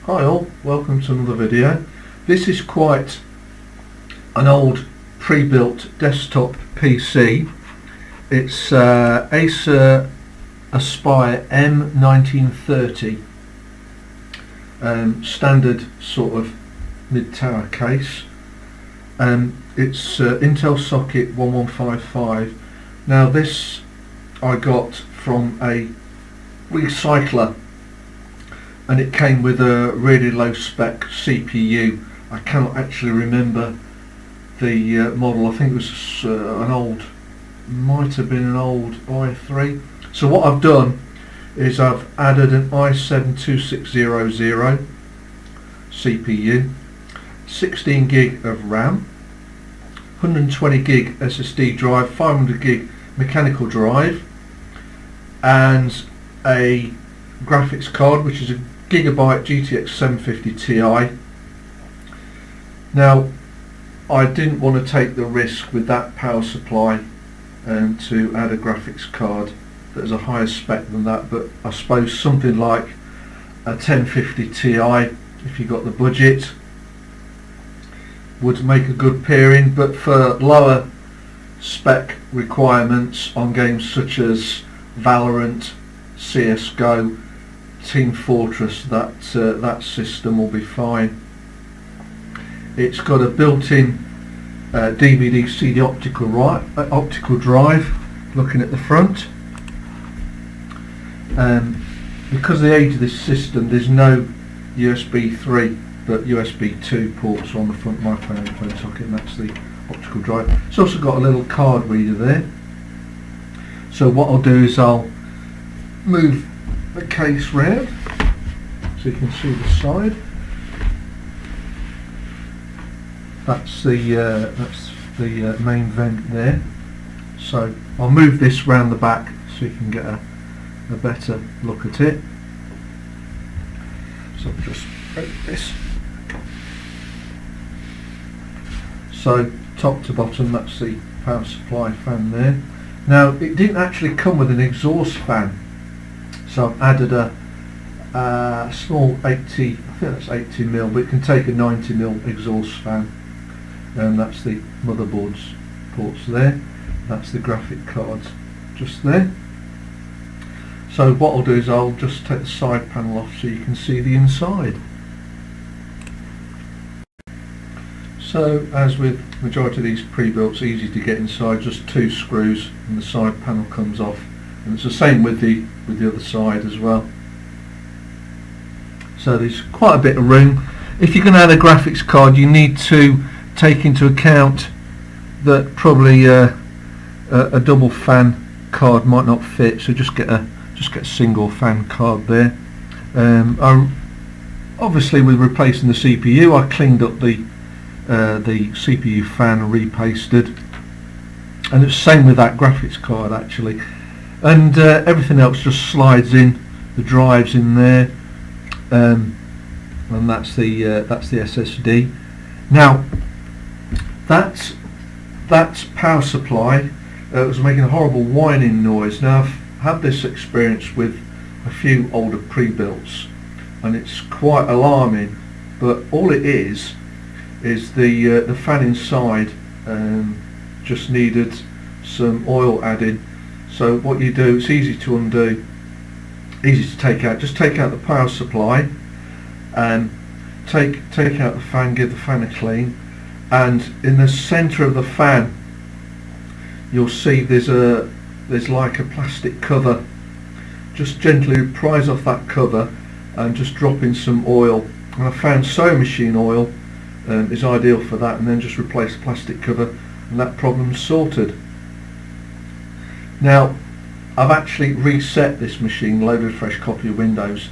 Hi all, welcome to another video. This is quite an old pre-built desktop PC. It's Acer Aspire M1930, standard sort of mid-tower case. It's Intel socket 1155. Now this I got from a recycler, and it came with a really low spec CPU. I cannot actually remember the model. I think it was might have been an old i3. So what I've done is I've added an i7-2600 CPU, 16 gig of RAM, 120 gig SSD drive, 500 gig mechanical drive, and a graphics card which is a Gigabyte GTX 750 Ti. Now I didn't want to take the risk with that power supply to add a graphics card that is a higher spec than that, but I suppose something like a 1050 Ti, if you got the budget, would make a good pairing. But for lower spec requirements on games such as Valorant, CSGO, Team Fortress, that system will be fine. It's got a built-in DVD CD optical drive. Looking at the front, because of the age of this system, there's no USB 3 but USB 2 ports on the front microphone socket, and that's the optical drive. It's also got a little card reader there. So what I'll do is I'll move the case round so you can see the side. That's the main vent there. So I'll move this round the back so you can get a better look at it. So I'll just break this. So top to bottom, that's the power supply fan there. Now it didn't actually come with an exhaust fan, so I've added a small 80, I think that's 80mm, but it can take a 90mm exhaust fan, and that's the motherboard's ports there. That's the graphic cards just there. So what I'll do is I'll just take the side panel off so you can see the inside. So as with majority of these pre-builts, easy to get inside, just 2 screws and the side panel comes off, and it's the same with the other side as well. So there's quite a bit of room. If you're going to add a graphics card, you need to take into account that probably a double fan card might not fit, so just get a single fan card there. Obviously with replacing the CPU, I cleaned up the CPU fan and repasted, and it's the same with that graphics card actually, and everything else just slides in. The drive's in there, and that's the SSD. Now that power supply was making a horrible whining noise. Now I've had this experience with a few older pre-builts, and it's quite alarming, but all it is the fan inside just needed some oil added. So what you do, it's easy to undo, easy to take out. Just take out the power supply and take out the fan, give the fan a clean, and in the centre of the fan you'll see there's like a plastic cover. Just gently prise off that cover and just drop in some oil, and I found sewing machine oil is ideal for that, and then just replace the plastic cover and that problem's sorted. Now I've actually reset this machine, loaded a fresh copy of Windows,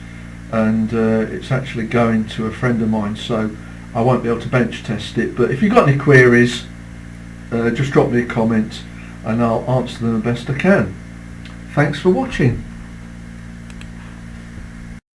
and it's actually going to a friend of mine, so I won't be able to bench test it. But if you've got any queries, just drop me a comment and I'll answer them the best I can. Thanks for watching.